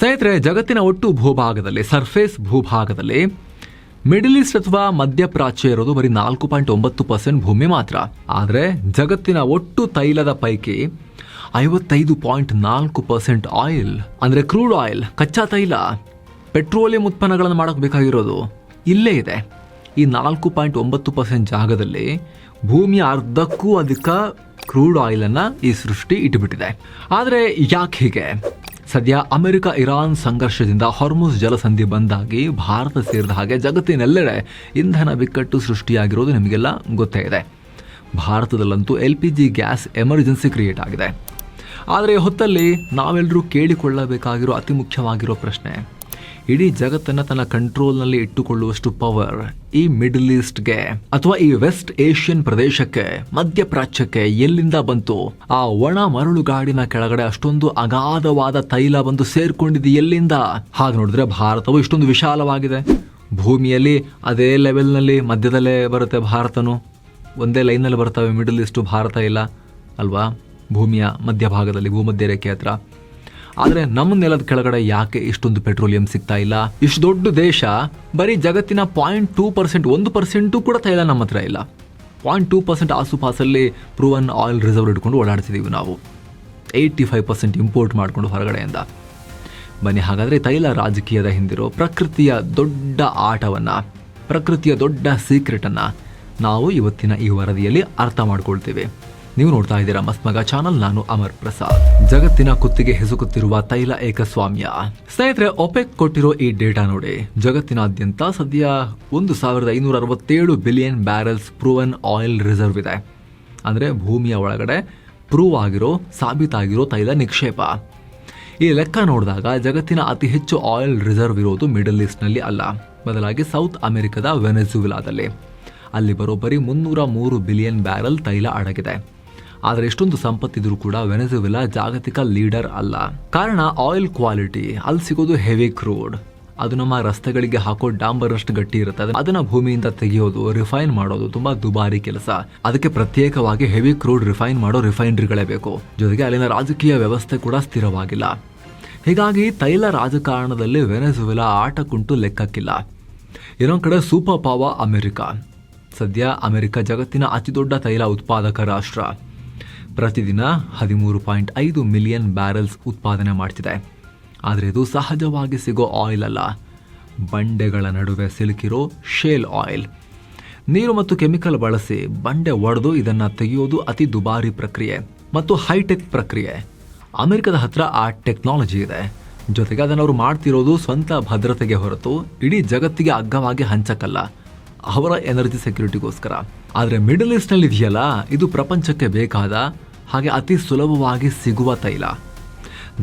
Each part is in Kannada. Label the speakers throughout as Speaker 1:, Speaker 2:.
Speaker 1: ಸ್ನೇಹಿತರೆ, ಜಗತ್ತಿನ ಒಟ್ಟು ಭೂಭಾಗದಲ್ಲಿ ಸರ್ಫೇಸ್ ಭೂಭಾಗದಲ್ಲಿ ಮಿಡಲ್ ಈಸ್ಟ್ ಅಥವಾ ಮಧ್ಯಪ್ರಾಚ್ಯ ಇರೋದು ಬರೀ 4.9% ಭೂಮಿ ಮಾತ್ರ. ಆದರೆ ಜಗತ್ತಿನ ಒಟ್ಟು ತೈಲದ ಪೈಕಿ 55.4% ಆಯಿಲ್ ಅಂದ್ರೆ ಕ್ರೂಡ್ ಆಯಿಲ್, ಕಚ್ಚಾ ತೈಲ, ಪೆಟ್ರೋಲಿಯಂ ಉತ್ಪನ್ನಗಳನ್ನು ಮಾಡಕ್ ಬೇಕಾಗಿರೋದು ಇಲ್ಲೇ ಇದೆ. ಈ 4.9% ಜಾಗದಲ್ಲಿ ಭೂಮಿಯ ಅರ್ಧಕ್ಕೂ ಅಧಿಕ ಕ್ರೂಡ್ ಆಯಿಲ್ ಅನ್ನ ಈ ಸೃಷ್ಟಿ ಇಟ್ಟುಬಿಟ್ಟಿದೆ. ಆದರೆ ಯಾಕೆ ಹೀಗೆ? ಸದ್ಯ ಅಮೆರಿಕ ಇರಾನ್ ಸಂಘರ್ಷದಿಂದ ಹಾರ್ಮುಜ್ ಜಲಸಂಧಿ ಬಂದಾಗಿ ಭಾರತ ಸೇರಿದ ಹಾಗೆ ಜಗತ್ತಿನೆಲ್ಲೆಡೆ ಇಂಧನ ಬಿಕ್ಕಟ್ಟು ಸೃಷ್ಟಿಯಾಗಿರೋದು ನಿಮಗೆಲ್ಲ ಗೊತ್ತೇ ಇದೆ. ಭಾರತದಲ್ಲಂತೂ LPG ಗ್ಯಾಸ್ ಎಮರ್ಜೆನ್ಸಿ ಕ್ರಿಯೇಟ್ ಆಗಿದೆ. ಆದರೆ ಹೊತ್ತಲ್ಲಿ ನಾವೆಲ್ಲರೂ ಕೇಳಿಕೊಳ್ಳಬೇಕಾಗಿರೋ ಅತಿ ಮುಖ್ಯವಾಗಿರೋ ಪ್ರಶ್ನೆ, ಇಡೀ ಜಗತ್ತನ್ನು ತನ್ನ ಕಂಟ್ರೋಲ್ನಲ್ಲಿ ಇಟ್ಟುಕೊಳ್ಳುವಷ್ಟು ಪವರ್ ಈ ಮಿಡಲ್ ಈಸ್ಟ್ಗೆ ಅಥವಾ ಈ ವೆಸ್ಟ್ ಏಷ್ಯನ್ ಪ್ರದೇಶಕ್ಕೆ, ಮಧ್ಯಪ್ರಾಚ್ಯಕ್ಕೆ ಎಲ್ಲಿಂದ ಬಂತು? ಆ ಒಣ ಮರಳುಗಾಡಿನ ಕೆಳಗಡೆ ಅಷ್ಟೊಂದು ಅಗಾಧವಾದ ತೈಲ ಬಂದು ಸೇರ್ಕೊಂಡಿದ್ದು ಎಲ್ಲಿಂದ? ಹಾಗೆ ನೋಡಿದ್ರೆ ಭಾರತವು ಇಷ್ಟೊಂದು ವಿಶಾಲವಾಗಿದೆ. ಭೂಮಿಯಲ್ಲಿ ಅದೇ ಲೆವೆಲ್ನಲ್ಲಿ ಮಧ್ಯದಲ್ಲೇ ಬರುತ್ತೆ ಭಾರತನು. ಒಂದೇ ಲೈನ್ನಲ್ಲಿ ಬರ್ತವೆ ಮಿಡಲ್ ಈಸ್ಟು, ಭಾರತ ಇಲ್ಲ ಅಲ್ವಾ? ಭೂಮಿಯ ಮಧ್ಯಭಾಗದಲ್ಲಿ, ಭೂಮಧ್ಯ ರೇಖೆ ಹತ್ರ. ಆದರೆ ನಮ್ಮ ನೆಲದ ಕೆಳಗಡೆ ಯಾಕೆ ಇಷ್ಟೊಂದು ಪೆಟ್ರೋಲಿಯಂ ಸಿಗ್ತಾ ಇಲ್ಲ? ಇಷ್ಟು ದೊಡ್ಡ ದೇಶ, ಬರೀ ಜಗತ್ತಿನ 0.2%, 1% ಕೂಡ ತೈಲ ನಮ್ಮ ಹತ್ರ ಇಲ್ಲ. 0.2% ಆಸುಪಾಸಲ್ಲಿ ಪ್ರೂವನ್ ಆಯಿಲ್ ರಿಸರ್ವ್ ಇಟ್ಕೊಂಡು ಓಡಾಡ್ತಿದ್ದೀವಿ ನಾವು. 85% ಇಂಪೋರ್ಟ್ ಮಾಡಿಕೊಂಡು ಹೊರಗಡೆಯಿಂದ. ಬನ್ನಿ ಹಾಗಾದರೆ ತೈಲ ರಾಜಕೀಯದ ಹಿಂದಿರೋ ಪ್ರಕೃತಿಯ ದೊಡ್ಡ ಆಟವನ್ನು, ಪ್ರಕೃತಿಯ ದೊಡ್ಡ ಸೀಕ್ರೆಟನ್ನು ನಾವು ಇವತ್ತಿನ ಈ ವರದಿಯಲ್ಲಿ ಅರ್ಥ ಮಾಡ್ಕೊಳ್ತೀವಿ. ನೀವು ನೋಡ್ತಾ ಇದ್ದೀರಾ ಮಸ್ತ್ ಮಗ ಚಾನಲ್, ನಾನು ಅಮರ್ ಪ್ರಸಾದ್. ಜಗತ್ತಿನ ಕುತ್ತಿಗೆ ಹಿಸುಕುತ್ತಿರುವ ತೈಲ ಏಕಸ್ವಾಮ್ಯ. ಸ್ನೇಹಿತರೆ, ಒಪೆಕ್ ಕೊಟ್ಟಿರೋ ಈ ಡೇಟಾ ನೋಡಿ. ಜಗತ್ತಿನಾದ್ಯಂತ ಸದ್ಯ 1567 billion barrels proven oil reserve ಇದೆ. ಅಂದ್ರೆ ಭೂಮಿಯ ಒಳಗಡೆ ಪ್ರೂವ್ ಆಗಿರೋ, ಸಾಬೀತಾಗಿರೋ ತೈಲ ನಿಕ್ಷೇಪ. ಈ ಲೆಕ್ಕ ನೋಡಿದಾಗ ಜಗತ್ತಿನ ಅತಿ ಹೆಚ್ಚು ಆಯಿಲ್ ರಿಸರ್ವ್ ಇರೋದು ಮಿಡಲ್ ಈಸ್ಟ್ ನಲ್ಲಿ ಅಲ್ಲ, ಬದಲಾಗಿ ಸೌತ್ ಅಮೆರಿಕದ ವೆನೆಜುವೆಲಾದಲ್ಲಿ. ಅಲ್ಲಿ ಬರೋಬ್ಬರಿ 303 ಬಿಲಿಯನ್ ಬ್ಯಾರೆಲ್ ತೈಲ ಅಡಗಿದೆ. ಆದರೆ ಎಷ್ಟೊಂದು ಸಂಪತ್ತಿದ್ರೂ ಕೂಡ ವೆನೆಜುವೆಲಾ ಜಾಗತಿಕ ಲೀಡರ್ ಅಲ್ಲ. ಕಾರಣ ಆಯಿಲ್ ಕ್ವಾಲಿಟಿ. ಅಲ್ಲಿ ಸಿಗೋದು ಹೆವಿ ಕ್ರೂಡ್. ಅದು ನಮ್ಮ ರಸ್ತೆಗಳಿಗೆ ಹಾಕೋ ಡಾಂಬರ್ ಅಷ್ಟು ಗಟ್ಟಿ ಇರುತ್ತೆ. ಅದನ್ನ ಭೂಮಿಯಿಂದ ತೆಗೆಯೋದು, ರಿಫೈನ್ ಮಾಡೋದು ತುಂಬಾ ದುಬಾರಿ ಕೆಲಸ. ಅದಕ್ಕೆ ಪ್ರತ್ಯೇಕವಾಗಿ ಹೆವಿ ಕ್ರೂಡ್ ರಿಫೈನ್ ಮಾಡೋ ರಿಫೈನರಿಗಳೇ ಬೇಕು. ಜೊತೆಗೆ ಅಲ್ಲಿನ ರಾಜಕೀಯ ವ್ಯವಸ್ಥೆ ಕೂಡ ಸ್ಥಿರವಾಗಿಲ್ಲ. ಹೀಗಾಗಿ ತೈಲ ರಾಜಕಾರಣದಲ್ಲಿ ವೆನೆಜುವೆಲಾ ಆಟಕ್ಕುಂಟು ಲೆಕ್ಕಕ್ಕಿಲ್ಲ. ಇನ್ನೊಂದು ಕಡೆ ಸೂಪರ್ ಪವರ್ ಅಮೆರಿಕ. ಸದ್ಯ ಅಮೆರಿಕ ಜಗತ್ತಿನ ಅತಿದೊಡ್ಡ ತೈಲ ಉತ್ಪಾದಕ ರಾಷ್ಟ್ರ. ಪ್ರತಿದಿನ 13.5 ಮಿಲಿಯನ್ ಬ್ಯಾರೆಲ್ಸ್ ಉತ್ಪಾದನೆ ಮಾಡ್ತಿದೆ. ಆದರೆ ಇದು ಸಹಜವಾಗಿ ಸಿಗೋ ಆಯಿಲ್ ಅಲ್ಲ, ಬಂಡೆಗಳ ನಡುವೆ ಸಿಲುಕಿರೋ ಶೇಲ್ ಆಯಿಲ್. ನೀರು ಮತ್ತು ಕೆಮಿಕಲ್ ಬಳಸಿ ಬಂಡೆ ಒಡೆದು ಇದನ್ನು ತೆಗೆಯೋದು ಅತಿ ದುಬಾರಿ ಪ್ರಕ್ರಿಯೆ ಮತ್ತು ಹೈಟೆಕ್ ಪ್ರಕ್ರಿಯೆ. ಅಮೆರಿಕದ ಹತ್ರ ಆ ಟೆಕ್ನಾಲಜಿ ಇದೆ. ಜೊತೆಗೆ ಅದನ್ನು ಅವರು ಮಾಡ್ತಿರೋದು ಸ್ವಂತ ಭದ್ರತೆಗೆ ಹೊರತು ಇಡೀ ಜಗತ್ತಿಗೆ ಅಗ್ಗವಾಗಿ ಹಂಚಕ್ಕಲ್ಲ, ಅವರ ಎನರ್ಜಿ ಸೆಕ್ಯೂರಿಟಿಗೋಸ್ಕರ. ಆದರೆ ಮಿಡಲ್ ಈಸ್ಟ್ ನಲ್ಲಿ ಇದೆಯಲ್ಲ, ಇದು ಪ್ರಪಂಚಕ್ಕೆ ಬೇಕಾದ ಹಾಗೆ ಅತಿ ಸುಲಭವಾಗಿ ಸಿಗುವ ತೈಲ.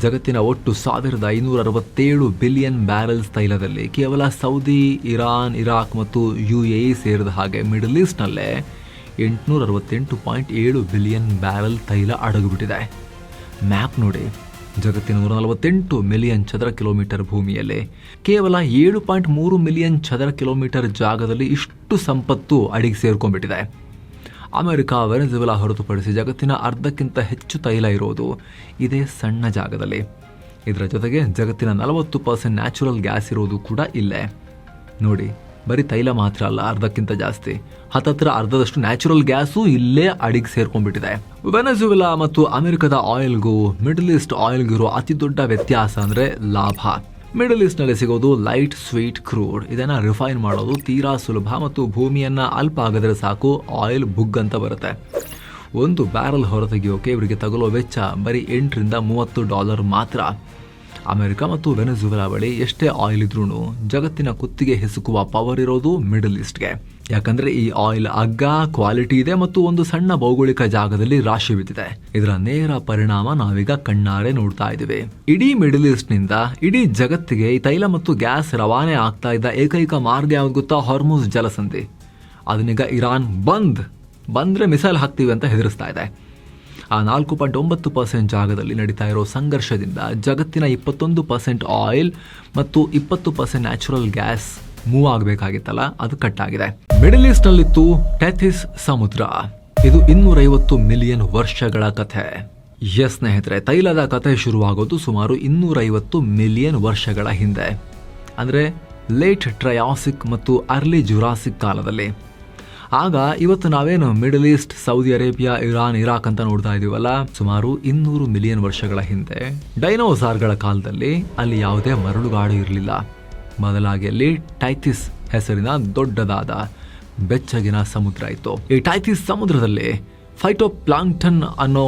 Speaker 1: ಜಗತ್ತಿನ ಒಟ್ಟು 1567 ಬಿಲಿಯನ್ ಬ್ಯಾರೆಲ್ಸ್ ತೈಲದಲ್ಲಿ ಕೇವಲ ಸೌದಿ, ಇರಾನ್, ಇರಾಕ್ ಮತ್ತು UAE ಸೇರಿದ ಹಾಗೆ ಮಿಡಲ್ ಈಸ್ಟ್ ನಲ್ಲೇ 868.7 ಬಿಲಿಯನ್ ಬ್ಯಾರೆಲ್ ತೈಲ ಅಡಗುಬಿಟ್ಟಿದೆ. ಮ್ಯಾಪ್ ನೋಡಿ. ಜಗತ್ತಿನ 148 ಮಿಲಿಯನ್ ಚದರ ಕಿಲೋಮೀಟರ್ ಭೂಮಿಯಲ್ಲಿ ಕೇವಲ 7.3 ಮಿಲಿಯನ್ ಚದರ ಕಿಲೋಮೀಟರ್ ಜಾಗದಲ್ಲಿ ಇಷ್ಟು ಸಂಪತ್ತು ಅಡಿಗೆ ಸೇರ್ಕೊಂಡ್ಬಿಟ್ಟಿದೆ. ಅಮೆರಿಕ, ವೆನೆಜುವೆಲಾ ಹೊರತುಪಡಿಸಿ ಜಗತ್ತಿನ ಅರ್ಧಕ್ಕಿಂತ ಹೆಚ್ಚು ತೈಲ ಇರೋದು ಇದೇ ಸಣ್ಣ ಜಾಗದಲ್ಲಿ. ಇದರ ಜೊತೆಗೆ ಜಗತ್ತಿನ 40% ನ್ಯಾಚುರಲ್ ಗ್ಯಾಸ್ ಇರೋದು ಕೂಡ ಇಲ್ಲೇ ನೋಡಿ. ಬರೀ ತೈಲ ಮಾತ್ರ ಅಲ್ಲ, ಅರ್ಧಕ್ಕಿಂತ ಜಾಸ್ತಿ, ಹತ್ತತ್ರ ಅರ್ಧದಷ್ಟು ನ್ಯಾಚುರಲ್ ಗ್ಯಾಸು ಇಲ್ಲೇ ಅಡಿಗೆ ಸೇರ್ಕೊಂಡ್ಬಿಟ್ಟಿದೆ. ವೆನೆಜುವೆಲಾ ಮತ್ತು ಅಮೆರಿಕದ ಆಯಿಲ್ಗೂ ಮಿಡಲ್ ಈಸ್ಟ್ ಆಯಿಲ್ಗಿರೋ ಅತಿ ದೊಡ್ಡ ವ್ಯತ್ಯಾಸ ಅಂದ್ರೆ ಲಾಭ. ಮಿಡಲ್ ಈಸ್ಟ್ ನಲ್ಲಿ ಸಿಗೋದು ಲೈಟ್ ಸ್ವೀಟ್ ಕ್ರೂಡ್. ಇದನ್ನ ರಿಫೈನ್ ಮಾಡೋದು ತೀರಾ ಸುಲಭ ಮತ್ತು ಭೂಮಿಯನ್ನ ಅಲ್ಪ ಆಗಿದ್ರೆ ಸಾಕು ಆಯಿಲ್ ಬುಗ್ ಅಂತ ಬರುತ್ತೆ. ಒಂದು ಬ್ಯಾರಲ್ ಹೊರತೆಗೆಯೋಕೆ ಇವರಿಗೆ ತಗುಲೋ ವೆಚ್ಚ ಬರೀ $8 ಮಾತ್ರ. ಅಮೆರಿಕ ಮತ್ತು ವೆನೆಜುವೆಲಾ ಬಳಿ ಎಷ್ಟೇ ಆಯಿಲ್ ಇದ್ರೂ ಜಗತ್ತಿನ ಕುತ್ತಿಗೆ ಹಿಸುಕುವ ಪವರ್ ಇರೋದು ಮಿಡಲ್ ಈಸ್ಟ್ಗೆ. ಯಾಕಂದ್ರೆ ಈ ಆಯಿಲ್ ಅಗ್ಗ, ಕ್ವಾಲಿಟಿ ಇದೆ ಮತ್ತು ಒಂದು ಸಣ್ಣ ಭೌಗೋಳಿಕ ಜಾಗದಲ್ಲಿ ರಾಶಿ ಬಿದ್ದಿದೆ. ಇದರ ನೇರ ಪರಿಣಾಮ ನಾವೀಗ ಕಣ್ಣಾರೆ ನೋಡ್ತಾ ಇದ್ದೀವಿ. ಇಡೀ ಮಿಡಲ್ ಈಸ್ಟ್ ನಿಂದ ಇಡೀ ಜಗತ್ತಿಗೆ ಈ ತೈಲ ಮತ್ತು ಗ್ಯಾಸ್ ರವಾನೆ ಆಗ್ತಾ ಇದ್ದ ಏಕೈಕ ಮಾರ್ಗ ಯಾವ್ದು ಗೊತ್ತಾ? ಹಾರ್ಮುಜ್ ಜಲಸಂಧಿ. ಅದನ್ನೀಗ ಇರಾನ್ ಬಂದ್ರೆ ಮಿಸೈಲ್ ಹಾಕ್ತೀವಿ ಅಂತ ಹೆದರಿಸ್ತಾ ಇದೆ. ಆ 4.9% ಜಾಗದಲ್ಲಿ ನಡೀತಾ ಇರೋ ಸಂಘರ್ಷದಿಂದ ಜಗತ್ತಿನ 21% ಆಯಿಲ್ ಮತ್ತು 20% ನ್ಯಾಚುರಲ್ ಗ್ಯಾಸ್ ಮೂವ್ ಆಗಬೇಕಾಗಿತ್ತಲ್ಲ, ಅದು ಕಟ್ ಆಗಿದೆ. ಮಿಡಲ್ ಈಸ್ಟ್ ನಲ್ಲಿತ್ತು ಟೆಥಿಸ್ ಸಮುದ್ರ. ಇದು 250 ಮಿಲಿಯನ್ ವರ್ಷಗಳ ಕಥೆ. ಎಸ್ ಸ್ನೇಹಿತರೆ, ತೈಲದ ಕಥೆ ಶುರುವಾಗೋದು ಸುಮಾರು 250 ಮಿಲಿಯನ್ ವರ್ಷಗಳ ಹಿಂದೆ, ಅಂದರೆ ಲೇಟ್ ಟ್ರಯಾಸಿಕ್ ಮತ್ತು ಅರ್ಲಿ ಜುರಾಸಿಕ್ ಕಾಲದಲ್ಲಿ. ಆಗ ಇವತ್ತು ನಾವೇನು middle East, Saudi Arabia, Iran, Iraq ಅಂತ ನೋಡ್ತಾ ಇದೀವಲ್ಲ, ಸುಮಾರು 200 ಮಿಲಿಯನ್ ವರ್ಷಗಳ ಹಿಂದೆ ಡೈನೋಸಾರ್ಗಳ ಕಾಲದಲ್ಲಿ ಅಲ್ಲಿ ಯಾವುದೇ ಮರಳುಗಾಡು ಇರಲಿಲ್ಲ. ಬದಲಾಗಿ ಅಲ್ಲಿ ಟೈಥಿಸ್ ಹೆಸರಿನ ದೊಡ್ಡದಾದ ಬೆಚ್ಚಗಿನ ಸಮುದ್ರ ಇತ್ತು. ಈ ಟೈಥಿಸ್ ಸಮುದ್ರದಲ್ಲಿ ಫೈಟೋಪ್ಲಾಂಕ್ಟನ್ ಅನ್ನೋ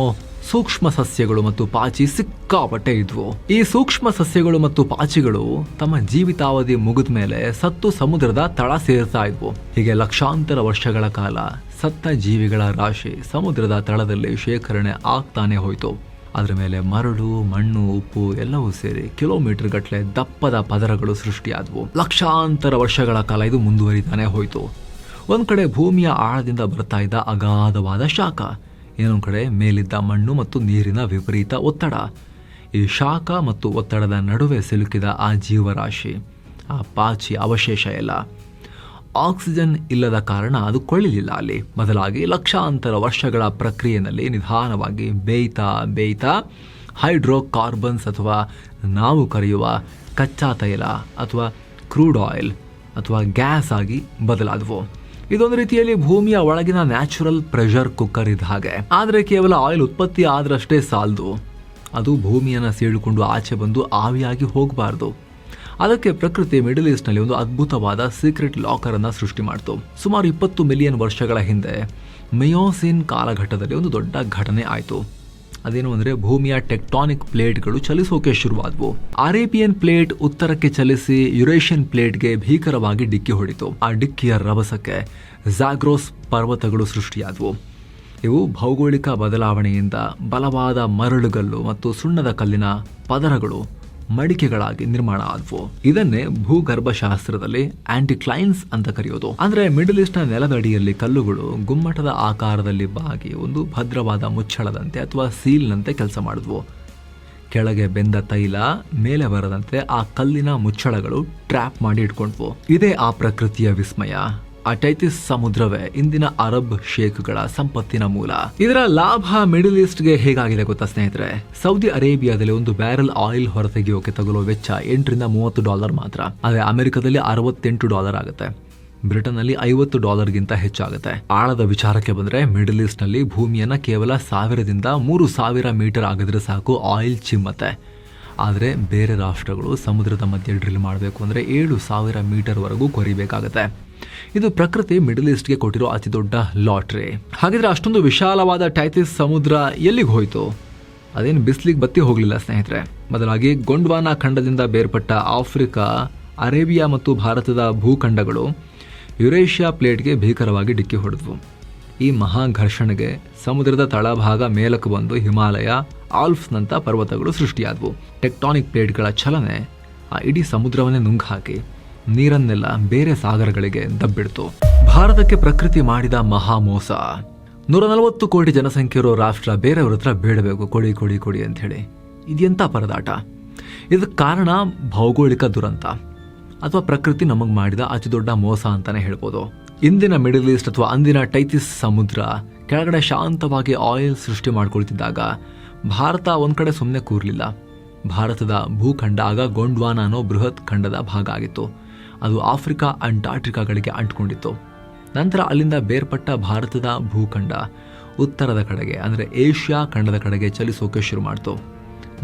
Speaker 1: ಸೂಕ್ಷ್ಮ ಸಸ್ಯಗಳು ಮತ್ತು ಪಾಚಿ ಸಿಕ್ಕಾಪಟ್ಟೆ ಇದ್ವು. ಈ ಸೂಕ್ಷ್ಮ ಸಸ್ಯಗಳು ಮತ್ತು ಪಾಚಿಗಳು ತಮ್ಮ ಜೀವಿತಾವಧಿ ಮುಗಿದ ಮೇಲೆ ಸತ್ತು ಸಮುದ್ರದ ತಳ ಸೇರ್ತಾ ಇದ್ವು. ಹೀಗೆ ಲಕ್ಷಾಂತರ ವರ್ಷಗಳ ಕಾಲ ಸತ್ತ ಜೀವಿಗಳ ರಾಶಿ ಸಮುದ್ರದ ತಳದಲ್ಲಿ ಶೇಖರಣೆ ಆಗ್ತಾನೆ ಹೋಯ್ತು. ಅದರ ಮೇಲೆ ಮರಳು, ಮಣ್ಣು, ಉಪ್ಪು ಎಲ್ಲವೂ ಸೇರಿ ಕಿಲೋಮೀಟರ್ ಗಟ್ಟಲೆ ದಪ್ಪದ ಪದರಗಳು ಸೃಷ್ಟಿಯಾದವು. ಲಕ್ಷಾಂತರ ವರ್ಷಗಳ ಕಾಲ ಇದು ಮುಂದುವರಿತಾನೆ ಹೋಯ್ತು. ಒಂದ್ ಕಡೆ ಭೂಮಿಯ ಆಳದಿಂದ ಬರ್ತಾ ಇದ್ದ ಅಗಾಧವಾದ ಶಾಖ, ಇನ್ನೊಂದು ಕಡೆ ಮೇಲಿದ್ದ ಮಣ್ಣು ಮತ್ತು ನೀರಿನ ವಿಪರೀತ ಒತ್ತಡ. ಈ ಶಾಖ ಮತ್ತು ಒತ್ತಡದ ನಡುವೆ ಸಿಲುಕಿದ ಆ ಜೀವರಾಶಿ, ಆ ಪಾಚಿ ಅವಶೇಷ ಎಲ್ಲ ಆಕ್ಸಿಜನ್ ಇಲ್ಲದ ಕಾರಣ ಅದು ಕೊಳ್ಳಲಿಲ್ಲ ಅಲ್ಲಿ. ಬದಲಾಗಿ ಲಕ್ಷಾಂತರ ವರ್ಷಗಳ ಪ್ರಕ್ರಿಯೆಯಲ್ಲಿ ನಿಧಾನವಾಗಿ ಬೇಯ್ತಾ ಹೈಡ್ರೋಕಾರ್ಬನ್ಸ್ ಅಥವಾ ನಾವು ಕರೆಯುವ ಕಚ್ಚಾ ತೈಲ ಅಥವಾ ಕ್ರೂಡ್ ಆಯಿಲ್ ಅಥವಾ ಗ್ಯಾಸ್ ಆಗಿ ಬದಲಾದವು. ಇದೊಂದು ರೀತಿಯಲ್ಲಿ ಭೂಮಿಯ ಒಳಗಿನ ನ್ಯಾಚುರಲ್ ಪ್ರೆಷರ್ ಕುಕ್ಕರ್ ಇದ್ದ ಹಾಗೆ. ಆದರೆ ಕೇವಲ ಆಯಿಲ್ ಉತ್ಪತ್ತಿ ಆದ್ರಷ್ಟೇ ಸಾಲದು, ಅದು ಭೂಮಿಯನ್ನು ಸೀಳಿಕೊಂಡು ಆಚೆ ಬಂದು ಆವಿಯಾಗಿ ಹೋಗಬಾರ್ದು. ಅದಕ್ಕೆ ಪ್ರಕೃತಿ ಮಿಡಲ್ ಈಸ್ಟ್ ನಲ್ಲಿ ಒಂದು ಅದ್ಭುತವಾದ ಸೀಕ್ರೆಟ್ ಲಾಕರ್ ಅನ್ನ ಸೃಷ್ಟಿ ಮಾಡಿತು. ಸುಮಾರು 20 ಮಿಲಿಯನ್ ವರ್ಷಗಳ ಹಿಂದೆ ಮಿಯೋಸಿನ್ ಕಾಲಘಟ್ಟದಲ್ಲಿ ಒಂದು ದೊಡ್ಡ ಘಟನೆ ಆಯಿತು. ಅದೇನು ಅಂದ್ರೆ ಭೂಮಿಯ ಟೆಕ್ಟಾನಿಕ್ ಪ್ಲೇಟ್ಗಳು ಚಲಿಸೋಕೆ ಶುರುವಾದವು. ಅರೇಬಿಯನ್ ಪ್ಲೇಟ್ ಉತ್ತರಕ್ಕೆ ಚಲಿಸಿ ಯುರೇಷಿಯನ್ ಪ್ಲೇಟ್ಗೆ ಭೀಕರವಾಗಿ ಡಿಕ್ಕಿ ಹೊಡಿತು. ಆ ಡಿಕ್ಕಿಯ ರಭಸಕ್ಕೆ ಝಾಗ್ರೋಸ್ ಪರ್ವತಗಳು ಸೃಷ್ಟಿಯಾದವು. ಇವು ಭೌಗೋಳಿಕ ಬದಲಾವಣೆಯಿಂದ ಬಲವಾದ ಮರಳುಗಲ್ಲು ಮತ್ತು ಸುಣ್ಣದ ಕಲ್ಲಿನ ಪದರಗಳು ಮಡಿಕೆಗಳಾಗಿ ನಿರ್ಮಾಣ ಆದವು. ಇದನ್ನೇ ಭೂಗರ್ಭಶಾಸ್ತ್ರದಲ್ಲಿ ಆಂಟಿಕ್ಲೈನ್ಸ್ ಅಂತ ಕರೆಯೋದು. ಅಂದ್ರೆ ಮಿಡಲ್ ಈಸ್ಟ್ ನ ನೆಲದಡಿಯಲ್ಲಿ ಕಲ್ಲುಗಳು ಗುಮ್ಮಟದ ಆಕಾರದಲ್ಲಿ ಬಾಗಿ ಒಂದು ಭದ್ರವಾದ ಮುಚ್ಚಳದಂತೆ ಅಥವಾ ಸೀಲ್ನಂತೆ ಕೆಲಸ ಮಾಡಿದ್ವು. ಕೆಳಗೆ ಬೆಂದ ತೈಲ ಮೇಲೆ ಬರದಂತೆ ಆ ಕಲ್ಲಿನ ಮುಚ್ಚಳಗಳು ಟ್ರ್ಯಾಪ್ ಮಾಡಿ ಇಟ್ಕೊಂಡ್ವು. ಇದೇ ಆ ಪ್ರಕೃತಿಯ ವಿಸ್ಮಯ. ಆ ಟೈಥಿಸ್ ಸಮುದ್ರವೇ ಇಂದಿನ ಅರಬ್ ಶೇಖ್ಗಳ ಸಂಪತ್ತಿನ ಮೂಲ. ಇದರ ಲಾಭ ಮಿಡಲ್ ಈಸ್ಟ್ಗೆ ಹೇಗಾಗಿದೆ ಗೊತ್ತಾ ಸ್ನೇಹಿತರೆ? ಸೌದಿ ಅರೇಬಿಯಾದಲ್ಲಿ ಒಂದು ಬ್ಯಾರಲ್ ಆಯಿಲ್ ಹೊರತೆಗೆಯೋಕೆ ತಗುಲೋ ವೆಚ್ಚ $8 ಮಾತ್ರ. ಆದರೆ ಅಮೆರಿಕದಲ್ಲಿ $68 ಆಗುತ್ತೆ. ಬ್ರಿಟನ್ ನಲ್ಲಿ $50 ಹೆಚ್ಚಾಗುತ್ತೆ. ಆಳದ ವಿಚಾರಕ್ಕೆ ಬಂದ್ರೆ ಮಿಡಲ್ ಈಸ್ಟ್ ನಲ್ಲಿ ಭೂಮಿಯನ್ನ ಕೇವಲ 1000ದಿಂದ 3000 ಮೀಟರ್ ಆಗಿದ್ರೆ ಸಾಕು ಆಯಿಲ್ ಚಿಮ್ಮತ್ತೆ. ಆದರೆ ಬೇರೆ ರಾಷ್ಟ್ರಗಳು ಸಮುದ್ರದ ಮಧ್ಯೆ ಡ್ರಿಲ್ ಮಾಡಬೇಕು ಅಂದ್ರೆ 7000 ಮೀಟರ್ ವರೆಗೂ ಕೊರಿಬೇಕಾಗತ್ತೆ. ಇದು ಪ್ರಕೃತಿ ಮಿಡಲ್ ಈಸ್ಟ್ಗೆ ಕೊಟ್ಟಿರೋ ಅತಿ ದೊಡ್ಡ ಲಾಟ್ರಿ. ಹಾಗಿದ್ರೆ ಅಷ್ಟೊಂದು ವಿಶಾಲವಾದ ಟೈಥಿಸ್ ಸಮುದ್ರ ಎಲ್ಲಿಗೆ ಹೋಯ್ತು? ಅದೇನು ಬಿಸ್ಲಿಗೆ ಬತ್ತಿ ಹೋಗ್ಲಿಲ್ಲ ಸ್ನೇಹಿತರೆ. ಬದಲಾಗಿ ಗೊಂಡ್ವಾನಾ ಖಂಡದಿಂದ ಬೇರ್ಪಟ್ಟ ಆಫ್ರಿಕಾ, ಅರೇಬಿಯಾ ಮತ್ತು ಭಾರತದ ಭೂಖಂಡಗಳು ಯುರೇಷಿಯಾ ಪ್ಲೇಟ್ಗೆ ಭೀಕರವಾಗಿ ಡಿಕ್ಕಿ ಹೊಡೆದ್ವು. ಈ ಮಹಾಘರ್ಷಣೆಗೆ ಸಮುದ್ರದ ತಳಭಾಗ ಮೇಲಕ್ಕೆ ಬಂದು ಹಿಮಾಲಯ, ಆಲ್ಪ್ಸ್ನಂಥ ಪರ್ವತಗಳು ಸೃಷ್ಟಿಯಾದವು. ಟೆಕ್ಟಾನಿಕ್ ಪ್ಲೇಟ್ಗಳ ಚಲನೆ ಆ ಇಡೀ ಸಮುದ್ರವನ್ನೇ ನುಂಗ್ ಹಾಕಿ ನೀರನ್ನೆಲ್ಲ ಬೇರೆ ಸಾಗರಗಳಿಗೆ ದಬ್ಬಿಡ್ತು. ಭಾರತಕ್ಕೆ ಪ್ರಕೃತಿ ಮಾಡಿದ ಮಹಾ ಮೋಸ. 140 ಕೋಟಿ ಜನಸಂಖ್ಯೆ ಇರೋ ರಾಷ್ಟ್ರ ಬೇರೆಯವ್ರ ಹತ್ರ ಬೇಡಬೇಕು ಕೊಡಿ ಕೊಡಿ ಕೊಡಿ ಅಂತ ಹೇಳಿ. ಇದೆಂತ ಪರದಾಟ? ಇದಕ್ಕೆ ಕಾರಣ ಭೌಗೋಳಿಕ ದುರಂತ ಅಥವಾ ಪ್ರಕೃತಿ ನಮಗೆ ಮಾಡಿದ ಅತಿ ದೊಡ್ಡ ಮೋಸ ಅಂತಾನೆ ಹೇಳ್ಬೋದು. ಇಂದಿನ ಮಿಡಲ್ ಈಸ್ಟ್ ಅಥವಾ ಅಂದಿನ ಟೈಥಿಸ್ ಸಮುದ್ರ ಕೆಳಗಡೆ ಶಾಂತವಾಗಿ ಆಯಿಲ್ ಸೃಷ್ಟಿ ಮಾಡ್ಕೊಳ್ತಿದ್ದಾಗ ಭಾರತ ಒಂದ್ ಕಡೆ ಸುಮ್ಮನೆ ಕೂರ್ಲಿಲ್ಲ. ಭಾರತದ ಭೂಖಂಡ ಆಗ ಗೊಂಡ್ವಾನಾ ಅನ್ನೋ ಬೃಹತ್ ಖಂಡದ ಭಾಗ ಆಗಿತ್ತು. ಅದು ಆಫ್ರಿಕಾ, ಅಂಟಾರ್ಟಿಕಾಗಳಿಗೆ ಅಂಟ್ಕೊಂಡಿತ್ತು. ನಂತರ ಅಲ್ಲಿಂದ ಬೇರ್ಪಟ್ಟ ಭಾರತದ ಭೂಖಂಡ ಉತ್ತರದ ಕಡೆಗೆ ಅಂದರೆ ಏಷ್ಯಾ ಖಂಡದ ಕಡೆಗೆ ಚಲಿಸೋಕೆ ಶುರು ಮಾಡ್ತು.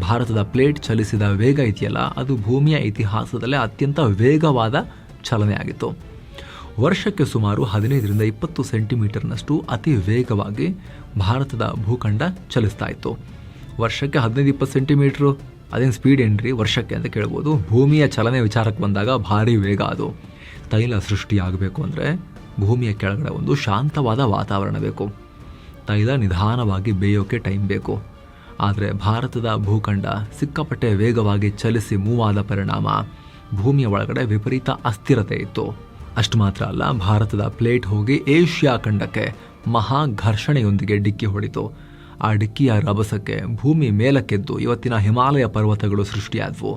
Speaker 1: ಭಾರತದ ಪ್ಲೇಟ್ ಚಲಿಸಿದ ವೇಗ ಇದೆಯಲ್ಲ, ಅದು ಭೂಮಿಯ ಇತಿಹಾಸದಲ್ಲೇ ಅತ್ಯಂತ ವೇಗವಾದ ಚಲನೆ ಆಗಿತ್ತು. ವರ್ಷಕ್ಕೆ ಸುಮಾರು 15ರಿಂದ 20 ಸೆಂಟಿಮೀಟರ್ನಷ್ಟು ಅತಿ ವೇಗವಾಗಿ ಭಾರತದ ಭೂಖಂಡ ಚಲಿಸ್ತಾ ಇತ್ತು. ವರ್ಷಕ್ಕೆ 15-20 ಸೆಂಟಿಮೀಟ್ರು ಅದೇನು ಸ್ಪೀಡ್ ಏನ್ರಿ ವರ್ಷಕ್ಕೆ ಅಂತ ಕೇಳ್ಬೋದು. ಭೂಮಿಯ ಚಲನೆ ವಿಚಾರಕ್ಕೆ ಬಂದಾಗ ಭಾರಿ ವೇಗ ಅದು. ತೈಲ ಸೃಷ್ಟಿಯಾಗಬೇಕು ಅಂದರೆ ಭೂಮಿಯ ಕೆಳಗಡೆ ಒಂದು ಶಾಂತವಾದ ವಾತಾವರಣ ಬೇಕು. ತೈಲ ನಿಧಾನವಾಗಿ ಬೇಯೋಕೆ ಟೈಮ್ ಬೇಕು. ಆದರೆ ಭಾರತದ ಭೂಖಂಡ ಸಿಕ್ಕಾಪಟ್ಟೆ ವೇಗವಾಗಿ ಚಲಿಸಿ ಮೂವಾದ ಪರಿಣಾಮ ಭೂಮಿಯ ಒಳಗಡೆ ವಿಪರೀತ ಅಸ್ಥಿರತೆ ಇತ್ತು. ಅಷ್ಟು ಮಾತ್ರ ಅಲ್ಲ, ಭಾರತದ ಪ್ಲೇಟ್ ಹೋಗಿ ಏಷ್ಯಾ ಖಂಡಕ್ಕೆ ಮಹಾ ಘರ್ಷಣೆಯೊಂದಿಗೆ ಡಿಕ್ಕಿ ಹೊಡಿತು. ಆ ಡಿಕ್ಕಿಯ ರಭಸಕ್ಕೆ ಭೂಮಿ ಮೇಲಕ್ಕೆದ್ದು ಇವತ್ತಿನ ಹಿಮಾಲಯ ಪರ್ವತಗಳು ಸೃಷ್ಟಿಯಾದವು.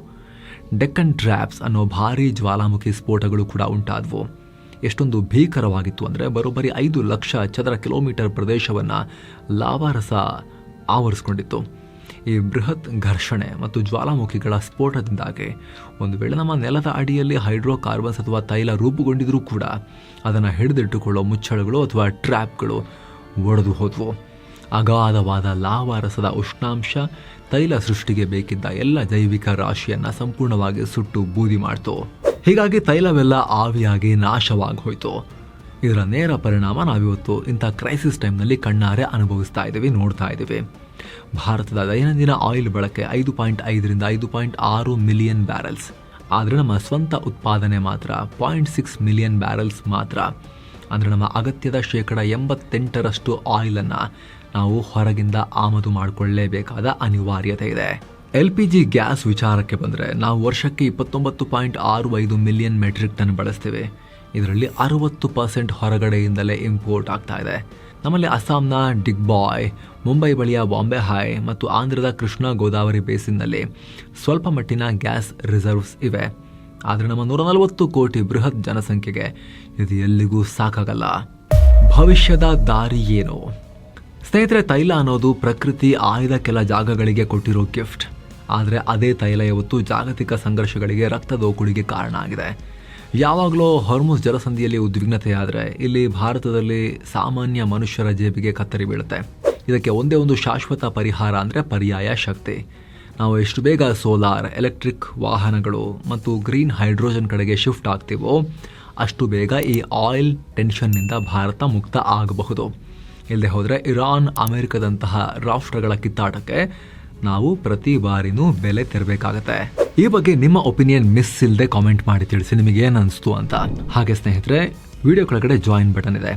Speaker 1: ಡೆಕ್ಕನ್ ಟ್ರ್ಯಾಪ್ಸ್ ಅನ್ನೋ ಭಾರೀ ಜ್ವಾಲಾಮುಖಿ ಸ್ಫೋಟಗಳು ಕೂಡ ಉಂಟಾದವು. ಎಷ್ಟೊಂದು ಭೀಕರವಾಗಿತ್ತು ಅಂದರೆ ಬರೋಬ್ಬರಿ 5 ಲಕ್ಷ ಚದರ ಕಿಲೋಮೀಟರ್ ಪ್ರದೇಶವನ್ನು ಲಾವಾರಸ ಆವರಿಸ್ಕೊಂಡಿತ್ತು. ಈ ಬೃಹತ್ ಘರ್ಷಣೆ ಮತ್ತು ಜ್ವಾಲಾಮುಖಿಗಳ ಸ್ಫೋಟದಿಂದಾಗಿ ಒಂದು ವೇಳೆ ನಮ್ಮ ನೆಲದ ಅಡಿಯಲ್ಲಿ ಹೈಡ್ರೋಕಾರ್ಬನ್ಸ್ ಅಥವಾ ತೈಲ ರೂಪುಗೊಂಡಿದ್ರೂ ಕೂಡ ಅದನ್ನು ಹಿಡಿದಿಟ್ಟುಕೊಳ್ಳೋ ಮುಚ್ಚಳಗಳು ಅಥವಾ ಟ್ರ್ಯಾಪ್ಗಳು ಒಡೆದು ಹೋದವು. ಅಗಾಧವಾದ ಲಾವಾರಸದ ಉಷ್ಣಾಂಶ ತೈಲ ಸೃಷ್ಟಿಗೆ ಬೇಕಿದ್ದ ಎಲ್ಲ ಜೈವಿಕ ರಾಶಿಯನ್ನು ಸಂಪೂರ್ಣವಾಗಿ ಸುಟ್ಟು ಬೂದಿ ಮಾಡ್ತು. ಹೀಗಾಗಿ ತೈಲವೆಲ್ಲ ಆವಿಯಾಗಿ ನಾಶವಾಗಿ ಹೋಯಿತು. ಇದರ ನೇರ ಪರಿಣಾಮ ನಾವಿವತ್ತು ಇಂಥ ಕ್ರೈಸಿಸ್ ಟೈಮ್ನಲ್ಲಿ ಕಣ್ಣಾರೆ ಅನುಭವಿಸ್ತಾ ಇದ್ದೀವಿ, ನೋಡ್ತಾ ಇದ್ದೀವಿ. ಭಾರತದ ದೈನಂದಿನ ಆಯಿಲ್ ಬಳಕೆ 5.5 5.6 ಮಿಲಿಯನ್ ಬ್ಯಾರೆಲ್ಸ್. ಆದರೆ ನಮ್ಮ ಸ್ವಂತ ಉತ್ಪಾದನೆ ಮಾತ್ರ 0.6 ಮಿಲಿಯನ್ ಬ್ಯಾರೆಲ್ಸ್ ಮಾತ್ರ. ಅಂದರೆ ನಮ್ಮ ಅಗತ್ಯದ 88% ಆಯಿಲನ್ನು ನಾವು ಹೊರಗಿಂದ ಆಮದು ಮಾಡಿಕೊಳ್ಳಲೇಬೇಕಾದ ಅನಿವಾರ್ಯತೆ ಇದೆ. LPG ಗ್ಯಾಸ್ ವಿಚಾರಕ್ಕೆ ಬಂದರೆ ನಾವು ವರ್ಷಕ್ಕೆ 29.65 ಮಿಲಿಯನ್ ಮೆಟ್ರಿಕ್ ಟನ್ ಬಳಸ್ತೀವಿ. ಇದರಲ್ಲಿ 60% ಹೊರಗಡೆಯಿಂದಲೇ ಇಂಪೋರ್ಟ್ ಆಗ್ತಾ ಇದೆ. ನಮ್ಮಲ್ಲಿ ಅಸ್ಸಾಂನ ಡಿಗ್ಬಾಯ್, ಮುಂಬೈ ಬಳಿಯ ಬಾಂಬೆ ಹೈ ಮತ್ತು ಆಂಧ್ರದ ಕೃಷ್ಣ ಗೋದಾವರಿ ಬೇಸಿನ್ನಲ್ಲಿ ಸ್ವಲ್ಪ ಮಟ್ಟಿನ ಗ್ಯಾಸ್ ರಿಸರ್ವ್ಸ್ ಇವೆ. ಆದರೆ ನಮ್ಮ 140 ಕೋಟಿ ಬೃಹತ್ ಜನಸಂಖ್ಯೆಗೆ ಇದು ಎಲ್ಲಿಗೂ ಸಾಕಾಗಲ್ಲ. ಭವಿಷ್ಯದ ದಾರಿ ಏನು? ಸ್ನೇಹಿತರೆ, ತೈಲ ಅನ್ನೋದು ಪ್ರಕೃತಿ ಆಯ್ದ ಕೆಲ ಜಾಗಗಳಿಗೆ ಕೊಟ್ಟಿರೋ ಗಿಫ್ಟ್. ಆದರೆ ಅದೇ ತೈಲ ಇವತ್ತು ಜಾಗತಿಕ ಸಂಘರ್ಷಗಳಿಗೆ, ರಕ್ತ ದೋಕುಳಿಗೆ ಕಾರಣ ಆಗಿದೆ. ಯಾವಾಗಲೂ ಹೊರ್ಮುಜ್ ಜಲಸಂಧಿಯಲ್ಲಿ ಉದ್ವಿಗ್ನತೆಯಾದರೆ ಇಲ್ಲಿ ಭಾರತದಲ್ಲಿ ಸಾಮಾನ್ಯ ಮನುಷ್ಯರ ಜೇಬಿಗೆ ಕತ್ತರಿ ಬೀಳುತ್ತೆ. ಇದಕ್ಕೆ ಒಂದೇ ಒಂದು ಶಾಶ್ವತ ಪರಿಹಾರ ಅಂದರೆ ಪರ್ಯಾಯ ಶಕ್ತಿ. ನಾವು ಎಷ್ಟು ಬೇಗ ಸೋಲಾರ್, ಎಲೆಕ್ಟ್ರಿಕ್ ವಾಹನಗಳು ಮತ್ತು ಗ್ರೀನ್ ಹೈಡ್ರೋಜನ್ ಕಡೆಗೆ ಶಿಫ್ಟ್ ಆಗ್ತೀವೋ ಅಷ್ಟು ಬೇಗ ಈ ಆಯಿಲ್ ಟೆನ್ಷನ್ನಿಂದ ಭಾರತ ಮುಕ್ತ ಆಗಬಹುದು. ಇಲ್ಲದೆ ಹೋದರೆ ಇರಾನ್, ಅಮೆರಿಕದಂತಹ ರಾಷ್ಟ್ರಗಳ ಕಿತ್ತಾಟಕ್ಕೆ ನಾವು ಪ್ರತಿ ಬಾರಿನೂ ಬೆಲೆ ತೆರಬೇಕಾಗತ್ತೆ. ಈ ಬಗ್ಗೆ ನಿಮ್ಮ ಒಪಿನಿಯನ್ ಮಿಸ್ ಇಲ್ಲದೆ ಕಾಮೆಂಟ್ ಮಾಡಿ ತಿಳಿಸಿ, ನಿಮಗೆ ಏನು ಅನಿಸ್ತು ಅಂತ. ಹಾಗೆ ಸ್ನೇಹಿತರೆ, ವಿಡಿಯೋ ಕೆಳಗಡೆ ಜಾಯಿನ್ ಬಟನ್ ಇದೆ,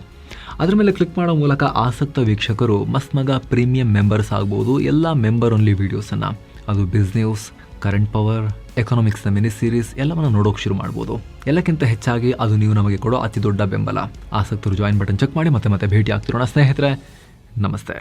Speaker 1: ಅದ್ರ ಮೇಲೆ ಕ್ಲಿಕ್ ಮಾಡೋ ಮೂಲಕ ಆಸಕ್ತ ವೀಕ್ಷಕರು ಮಸ್ತ್ ಮಗ ಪ್ರೀಮಿಯಂ ಮೆಂಬರ್ಸ್ ಆಗ್ಬೋದು. ಎಲ್ಲ ಮೆಂಬರ್ ಓನ್ಲಿ ವೀಡಿಯೋಸನ್ನು, ಅದು ಬಿಸ್ನೆಸ್, ಕರೆಂಟ್ ಪವರ್, ಎಕನಾಮಿಕ್ಸ್ನ ಮಿನಿ ಸೀರೀಸ್ ಎಲ್ಲವನ್ನು ನೋಡೋಕೆ ಶುರು ಮಾಡ್ಬೋದು. ಎಲ್ಲಕ್ಕಿಂತ ಹೆಚ್ಚಾಗಿ ಅದು ನೀವು ನಮಗೆ ಕೊಡೋ ಅತಿ ದೊಡ್ಡ ಬೆಂಬಲ. ಆಸಕ್ತರು ಜಾಯಿನ್ ಬಟನ್ ಚೆಕ್ ಮಾಡಿ ಮತ್ತೆ ಭೇಟಿ ಆಗ್ತಿರೋಣ ಸ್ನೇಹಿತರೆ. ನಮಸ್ತೆ.